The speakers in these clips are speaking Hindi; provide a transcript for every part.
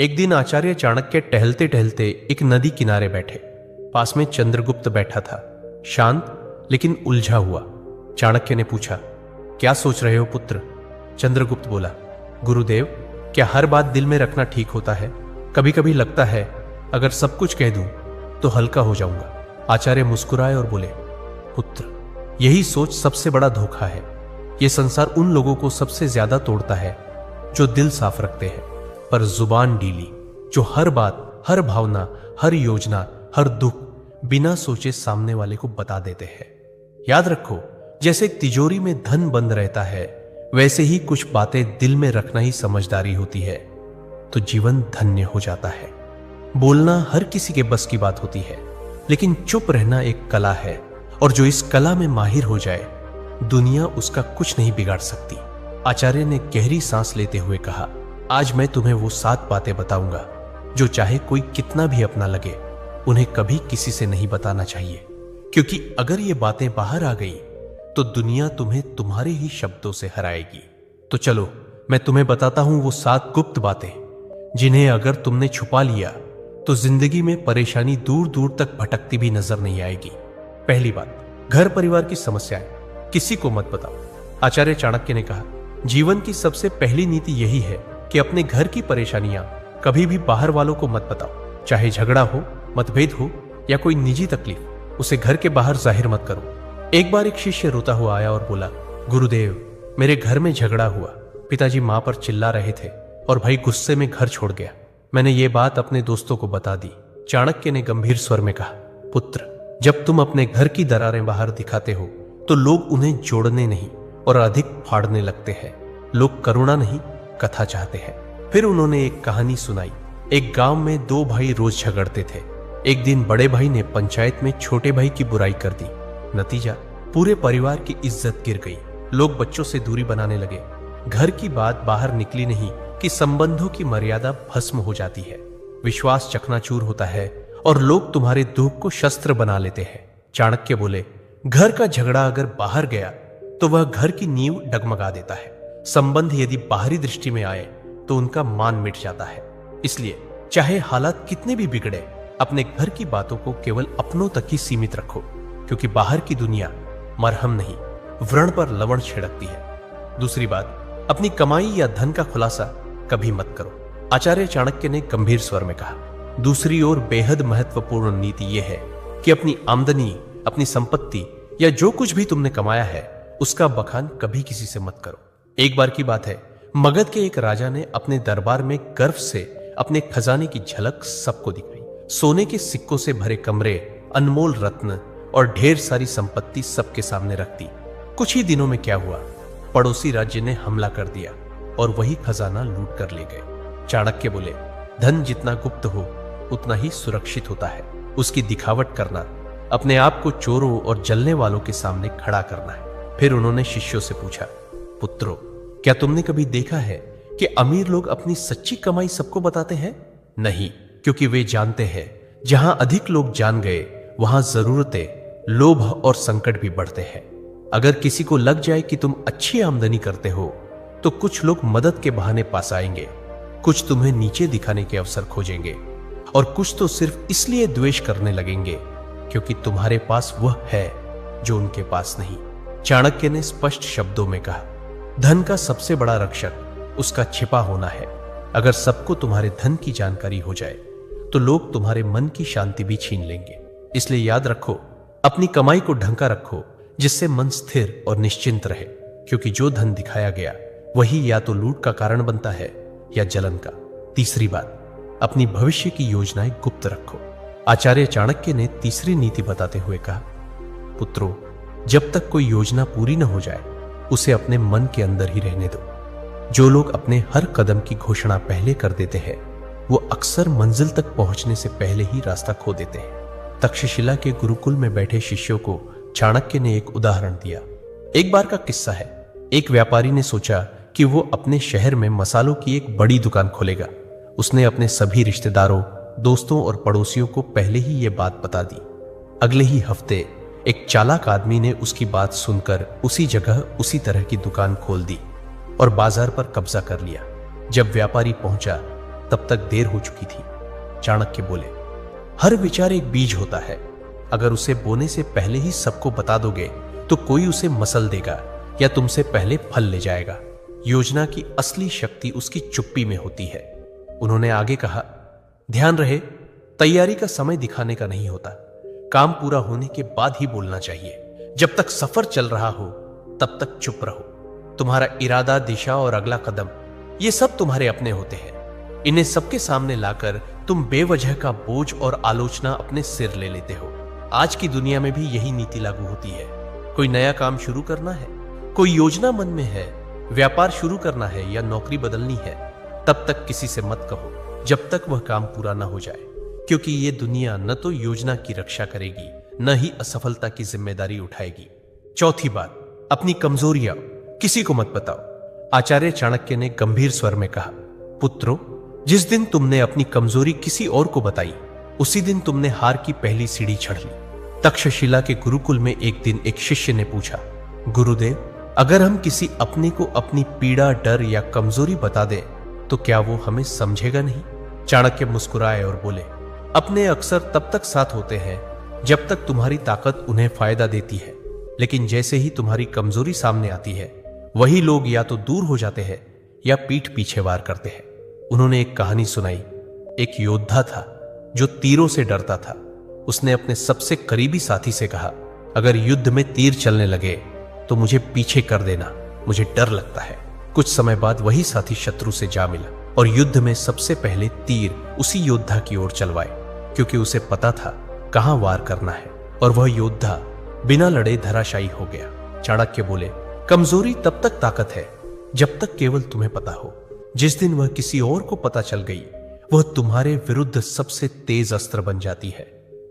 एक दिन आचार्य चाणक्य टहलते टहलते एक नदी किनारे बैठे। पास में चंद्रगुप्त बैठा था, शांत लेकिन उलझा हुआ। चाणक्य ने पूछा, क्या सोच रहे हो पुत्र? चंद्रगुप्त बोला, गुरुदेव, क्या हर बात दिल में रखना ठीक होता है? कभी कभी लगता है अगर सब कुछ कह दूं तो हल्का हो जाऊंगा। आचार्य मुस्कुराए और बोले, पुत्र, यही सोच सबसे बड़ा धोखा है। यह संसार उन लोगों को सबसे ज्यादा तोड़ता है जो दिल साफ रखते हैं पर जुबान ढीली, जो हर बात, हर भावना, हर योजना, हर दुख बिना सोचे सामने वाले को बता देते हैं। याद रखो, जैसे एक तिजोरी में धन बंद रहता है, वैसे ही कुछ बातें दिल में रखना ही समझदारी होती है, तो जीवन धन्य हो जाता है। बोलना हर किसी के बस की बात होती है, लेकिन चुप रहना एक कला है, और जो इस कला में माहिर हो जाए, दुनिया उसका कुछ नहीं बिगाड़ सकती। आचार्य ने गहरी सांस लेते हुए कहा, आज मैं तुम्हें वो 7 बातें बताऊंगा जो चाहे कोई कितना भी अपना लगे, उन्हें कभी किसी से नहीं बताना चाहिए, क्योंकि अगर ये बातें बाहर आ गई तो दुनिया तुम्हें तुम्हारे ही शब्दों से हराएगी। तो चलो मैं तुम्हें बताता हूं वो 7 गुप्त बातें, जिन्हें अगर तुमने छुपा लिया तो जिंदगी में परेशानी दूर दूर तक भटकती भी नजर नहीं आएगी। पहली बात, घर परिवार की समस्याएं किसी को मत बताओ। आचार्य चाणक्य ने कहा, जीवन की सबसे पहली नीति यही है कि अपने घर की परेशानियां कभी भी बाहर वालों को मत बताओ। चाहे झगड़ा हो, मतभेद हो या कोई निजी तकलीफ, उसे घर के बाहर जाहिर मत करो। एक बार एक शिष्य रोता हुआ आया और बोला, गुरुदेव, मेरे घर में झगड़ा हुआ। पिताजी मां पर चिल्ला रहे थे और भाई गुस्से में घर छोड़ गया। मैंने ये बात अपने दोस्तों को बता दी। चाणक्य ने गंभीर स्वर में कहा, पुत्र, जब तुम अपने घर की दरारें बाहर दिखाते हो तो लोग उन्हें जोड़ने नहीं और अधिक फाड़ने लगते हैं। लोग करुणा नहीं, कथा चाहते हैं। फिर उन्होंने एक कहानी सुनाई। एक गांव में 2 भाई रोज झगड़ते थे। एक दिन बड़े भाई ने पंचायत में छोटे भाई की बुराई कर दी। नतीजा, पूरे परिवार की इज्जत गिर गई। लोग बच्चों से दूरी बनाने लगे। घर की बात बाहर निकली नहीं कि संबंधों की मर्यादा भस्म हो जाती है, विश्वास चकनाचूर होता है और लोग तुम्हारे दुख को शस्त्र बना लेते हैं। चाणक्य बोले, घर का झगड़ा अगर बाहर गया तो वह घर की नींव डगमगा देता है। संबंध यदि बाहरी दृष्टि में आए तो उनका मान मिट जाता है। इसलिए चाहे हालात कितने भी बिगड़े, अपने घर की बातों को केवल अपनों तक ही सीमित रखो, क्योंकि बाहर की दुनिया मरहम नहीं, व्रण पर लवण छिड़कती है। दूसरी बात, अपनी कमाई या धन का खुलासा कभी मत करो। आचार्य चाणक्य ने गंभीर स्वर में कहा, दूसरी ओर बेहद महत्वपूर्ण नीति यह है कि अपनी आमदनी, अपनी संपत्ति या जो कुछ भी तुमने कमाया है, उसका बखान कभी किसी से मत करो। एक बार की बात है, मगध के एक राजा ने अपने दरबार में गर्व से अपने खजाने की झलक सबको दिखाई। सोने के सिक्कों से भरे कमरे, अनमोल रत्न और ढेर सारी संपत्ति सबके सामने रख दी। कुछ ही दिनों में क्या हुआ, पड़ोसी राज्य ने हमला कर दिया और वही खजाना लूट कर ले गए। चाणक्य बोले, धन जितना गुप्त हो उतना ही सुरक्षित होता है। उसकी दिखावट करना, अपने आप को चोरों और जलने वालों के सामने खड़ा करना है। फिर उन्होंने शिष्यों से पूछा, पुत्रों, क्या तुमने कभी देखा है कि अमीर लोग अपनी सच्ची कमाई सबको बताते हैं? नहीं, क्योंकि वे जानते हैं जहां अधिक लोग जान गए वहां जरूरतें, लोभ और संकट भी बढ़ते हैं। अगर किसी को लग जाए कि तुम अच्छी आमदनी करते हो तो कुछ लोग मदद के बहाने पास आएंगे, कुछ तुम्हें नीचे दिखाने के अवसर खोजेंगे और कुछ तो सिर्फ इसलिए द्वेष करने लगेंगे क्योंकि तुम्हारे पास वह है जो उनके पास नहीं। चाणक्य ने स्पष्ट शब्दों में कहा, धन का सबसे बड़ा रक्षक उसका छिपा होना है। अगर सबको तुम्हारे धन की जानकारी हो जाए तो लोग तुम्हारे मन की शांति भी छीन लेंगे। इसलिए याद रखो, अपनी कमाई को ढंका रखो, जिससे मन स्थिर और निश्चिंत रहे, क्योंकि जो धन दिखाया गया वही या तो लूट का कारण बनता है या जलन का। तीसरी बात, अपनी भविष्य की योजनाएं गुप्त रखो। आचार्य चाणक्य ने तीसरी नीति बताते हुए कहा, पुत्रों, जब तक कोई योजना पूरी न हो जाए उसे अपने मन के अंदर ही रहने दो। जो लोग अपने हर कदम की घोषणा पहले कर देते हैं वो अक्सर मंजिल तक पहुंचने से पहले ही रास्ता खो देते हैं। तक्षशिला के गुरुकुल में बैठे शिष्यों को चाणक्य ने एक उदाहरण दिया। एक बार का किस्सा है। एक व्यापारी ने सोचा कि वो अपने शहर में मसालों की एक बड़ी दुकान खोलेगा। उसने अपने सभी रिश्तेदारों, दोस्तों और पड़ोसियों को पहले ही ये बात बता दी। अगले ही हफ्ते एक चालाक आदमी ने उसकी बात सुनकर उसी जगह उसी तरह की दुकान खोल दी और बाजार पर कब्जा कर लिया। जब व्यापारी पहुंचा तब तक देर हो चुकी थी। चाणक्य बोले, हर विचार एक बीज होता है। अगर उसे बोने से पहले ही सबको बता दोगे तो कोई उसे मसल देगा या तुमसे पहले फल ले जाएगा। योजना की असली शक्ति उसकी चुप्पी में होती है। उन्होंने आगे कहा, ध्यान रहे, तैयारी का समय दिखाने का नहीं होता। काम पूरा होने के बाद ही बोलना चाहिए। जब तक सफर चल रहा हो तब तक चुप रहो। तुम्हारा इरादा, दिशा और अगला कदम, ये सब तुम्हारे अपने होते हैं। इन्हें सबके सामने लाकर तुम बेवजह का बोझ और आलोचना अपने सिर ले लेते हो। आज की दुनिया में भी यही नीति लागू होती है। कोई नया काम शुरू करना है, कोई योजना मन में है, व्यापार शुरू करना है या नौकरी बदलनी है, तब तक किसी से मत कहो जब तक वह काम पूरा ना हो जाए, क्योंकि ये दुनिया न तो योजना की रक्षा करेगी न ही असफलता की जिम्मेदारी उठाएगी। चौथी बात, अपनी कमजोरियां किसी को मत बताओ। आचार्य चाणक्य ने गंभीर स्वर में कहा, पुत्रों, जिस दिन तुमने अपनी कमजोरी किसी और को बताई उसी दिन तुमने हार की पहली सीढ़ी चढ़ ली। तक्षशिला के गुरुकुल में एक दिन एक शिष्य ने पूछा, गुरुदेव, अगर हम किसी अपने को अपनी पीड़ा, डर या कमजोरी बता दें तो क्या वो हमें समझेगा नहीं? चाणक्य मुस्कुराए और बोले, अपने अक्सर तब तक साथ होते हैं जब तक तुम्हारी ताकत उन्हें फायदा देती है, लेकिन जैसे ही तुम्हारी कमजोरी सामने आती है वही लोग या तो दूर हो जाते हैं या पीठ पीछे वार करते हैं। उन्होंने एक कहानी सुनाई। एक योद्धा था जो तीरों से डरता था। उसने अपने सबसे करीबी साथी से कहा, अगर युद्ध में तीर चलने लगे तो मुझे पीछे कर देना, मुझे डर लगता है। कुछ समय बाद वही साथी शत्रु से जा मिला और युद्ध में सबसे पहले तीर उसी योद्धा की ओर चलवाए, क्योंकि उसे पता था कहां वार करना है, और वह योद्धा बिना लड़े धराशायी हो गया। चाणक्य बोले, कमजोरी तब तक ताकत है जब तक केवल तुम्हें पता हो। जिस दिन वह किसी और को पता चल गई वह तुम्हारे विरुद्ध सबसे तेज अस्त्र बन जाती है।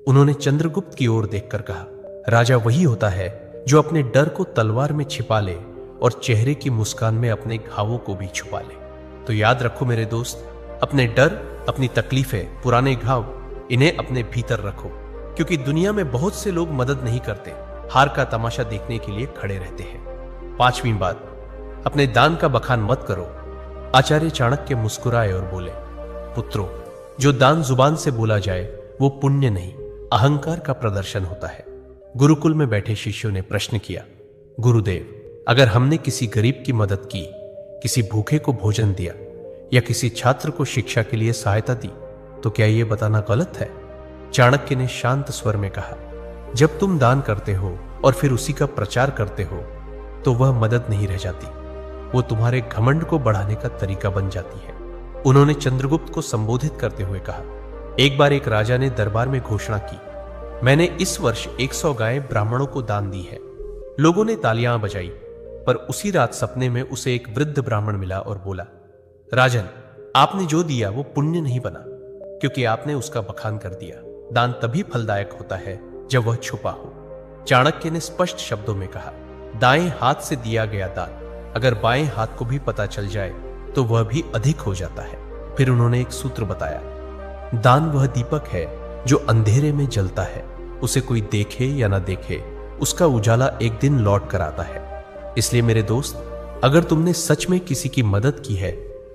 उन्होंने चंद्रगुप्त की ओर देखकर कहा, राजा वही होता है जो अपने डर को तलवार में छिपा ले और चेहरे की मुस्कान में अपने घावों को भी छुपा ले। तो याद रखो मेरे दोस्त, अपने डर, अपनी तकलीफें, पुराने घाव, इन्हें अपने भीतर रखो, क्योंकि दुनिया में बहुत से लोग मदद नहीं करते, हार का तमाशा देखने के लिए खड़े रहते हैं। पांचवी बात, अपने दान का बखान मत करो। आचार्य चाणक्य मुस्कुराए और बोले, पुत्रों, जो दान जुबान से बोला जाए वो पुण्य नहीं, अहंकार का प्रदर्शन होता है। गुरुकुल में बैठे शिष्यों ने प्रश्न किया, गुरुदेव, अगर हमने किसी गरीब की मदद की, किसी भूखे को भोजन दिया या किसी छात्र को शिक्षा के लिए सहायता दी, तो क्या यह बताना गलत है? चाणक्य ने शांत स्वर में कहा, जब तुम दान करते हो और फिर उसी का प्रचार करते हो तो वह मदद नहीं रह जाती, वो तुम्हारे घमंड को बढ़ाने का तरीका बन जाती है। उन्होंने चंद्रगुप्त को संबोधित करते हुए कहा, एक बार एक राजा ने दरबार में घोषणा की, मैंने इस वर्ष 100 गायें ब्राह्मणों को दान दी है। लोगों ने तालियां बजाई, पर उसी रात सपने में उसे एक वृद्ध ब्राह्मण मिला और बोला, राजन, आपने जो दिया वो पुण्य नहीं बना, क्योंकि आपने उसका बखान कर दिया। दान तभी फलदायक होता है जब वह छुपा हो। चाणक्य ने स्पष्ट शब्दों में कहा, दाएं हाथ से दिया गया दान अगर बाएं हाथ को भी पता चल जाए तो वह भी अधिक हो जाता है। फिर उन्होंने एक सूत्र बताया, दान वह दीपक है जो अंधेरे में जलता है, उसे कोई देखे या ना देखे, उसका उजाला एक दिन लौट कर आता है। इसलिए मेरे दोस्त, अगर तुमने सच में किसी की मदद की है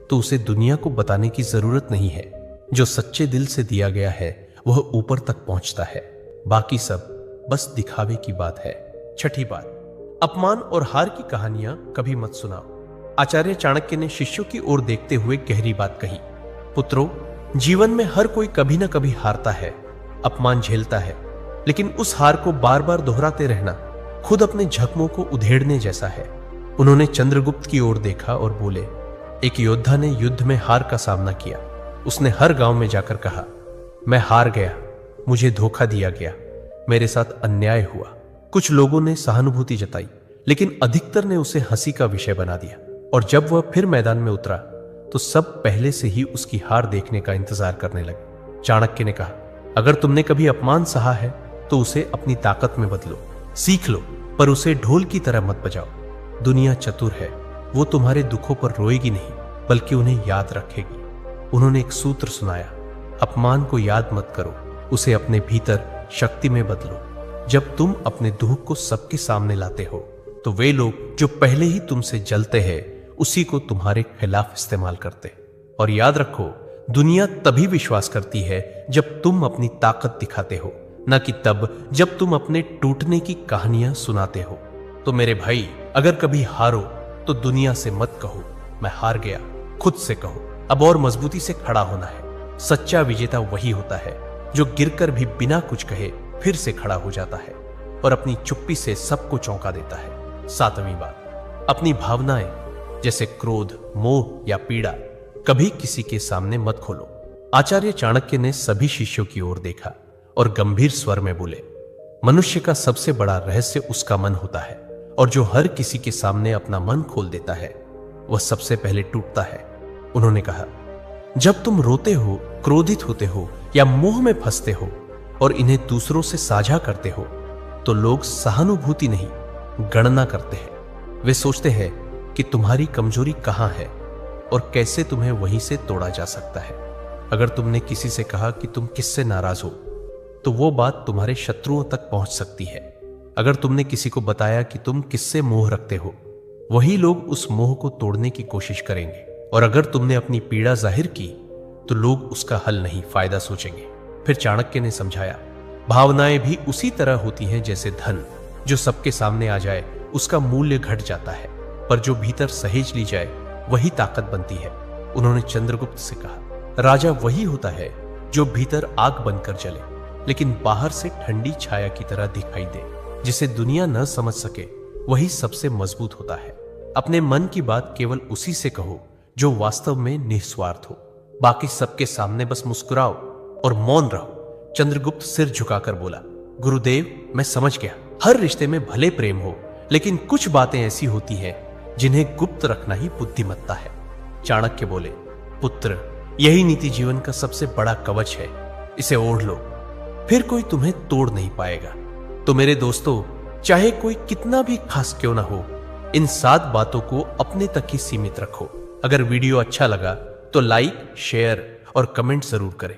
तो उसे दुनिया को बताने की जरूरत नहीं है। जो सच्चे दिल से दिया गया है वह ऊपर तक पहुंचता है, बाकी सब बस दिखावे की बात है। छठी बात, अपमान और हार की कहानियां कभी मत सुनाओ। आचार्य चाणक्य ने शिष्यों की ओर देखते हुए गहरी बात कही, पुत्रों, जीवन में हर कोई कभी ना कभी हारता है, अपमान झेलता है, लेकिन उस हार को बार बार दोहराते रहना खुद अपने जख्मों को उधेड़ने जैसा है। उन्होंने चंद्रगुप्त की ओर देखा और बोले, एक योद्धा ने युद्ध में हार का सामना किया। उसने हर गांव में जाकर कहा, मैं हार गया, मुझे धोखा दिया गया, मेरे साथ अन्याय हुआ। कुछ लोगों ने सहानुभूति जताई, लेकिन अधिकतर ने उसे हंसी का विषय बना दिया, और जब वह फिर मैदान में उतरा तो सब पहले से ही उसकी हार देखने का इंतजार करने लगे। चाणक्य ने कहा, अगर तुमने कभी अपमान सहा है तो उसे अपनी ताकत में बदलो, सीख लो, पर उसे ढोल की तरह मत बजाओ। दुनिया चतुर है, वो तुम्हारे दुखों पर रोएगी नहीं बल्कि उन्हें याद रखेगी। उन्होंने एक सूत्र सुनाया, अपमान को याद मत करो, उसे अपने भीतर शक्ति में बदलो। जब तुम अपने दुख को सबके सामने लाते हो तो वे लोग जो पहले ही तुमसे जलते हैं उसी को तुम्हारे खिलाफ इस्तेमाल करते। और याद रखो, दुनिया तभी विश्वास करती है जब तुम अपनी ताकत दिखाते हो, न कि तब जब तुम अपने टूटने की कहानियां सुनाते हो। तो मेरे भाई, अगर कभी हारो तो दुनिया से मत कहो मैं हार गया, खुद से कहो अब और मजबूती से खड़ा होना है। सच्चा विजेता वही होता है जो गिरकर भी बिना कुछ कहे फिर से खड़ा हो जाता है और अपनी चुप्पी से सबको चौंका देता है। 7वीं बात, अपनी भावनाएं जैसे क्रोध, मोह या पीड़ा कभी किसी के सामने मत खोलो। आचार्य चाणक्य ने सभी शिष्यों की ओर देखा और गंभीर स्वर में बोले, मनुष्य का सबसे बड़ा रहस्य उसका मन होता है और जो हर किसी के सामने अपना मन खोल देता है वह सबसे पहले टूटता है। उन्होंने कहा, जब तुम रोते हो, क्रोधित होते हो या मोह में फंसते हो और इन्हें दूसरों से साझा करते हो तो लोग सहानुभूति नहीं, गणना करते हैं। वे सोचते हैं कि तुम्हारी कमजोरी कहां है और कैसे तुम्हें वहीं से तोड़ा जा सकता है। अगर तुमने किसी से कहा कि तुम किससे नाराज हो तो वो बात तुम्हारे शत्रुओं तक पहुंच सकती है। अगर तुमने किसी को बताया कि तुम किससे मोह रखते हो, वही लोग उस मोह को तोड़ने की कोशिश करेंगे। और अगर तुमने अपनी पीड़ा जाहिर की तो लोग उसका हल नहीं, फायदा सोचेंगे। फिर चाणक्य ने समझाया, भावनाएं भी उसी तरह होती हैं जैसे धन, जो सबके सामने आ जाए उसका मूल्य घट जाता है, पर जो भीतर सहेज ली जाए वही ताकत बनती है। उन्होंने चंद्रगुप्त से कहा, राजा वही होता है जो भीतर आग बनकर जले लेकिन बाहर से ठंडी छाया की तरह दिखाई दे। जिसे दुनिया न समझ सके वही सबसे मजबूत होता है। अपने मन की बात केवल उसी से कहो जो वास्तव में निस्वार्थ हो। बाकी सबके सामने बस मुस्कुराओ और मौन रहो। चंद्रगुप्त सिर झुकाकर बोला, गुरुदेव, मैं समझ गया। हर रिश्ते में भले प्रेम हो, लेकिन कुछ बातें ऐसी होती हैं जिन्हें गुप्त रखना ही बुद्धिमत्ता है। चाणक्य बोले, पुत्र, यही नीति जीवन का सबसे बड़ा कवच है। इसे ओढ़ लो, फिर कोई तुम्हें तोड़ नहीं पाएगा। तो मेरे दोस्तों, चाहे कोई कितना भी खास क्यों ना हो, इन 7 बातों को अपने तक ही सीमित रखो। अगर वीडियो अच्छा लगा तो लाइक, शेयर और कमेंट जरूर करें।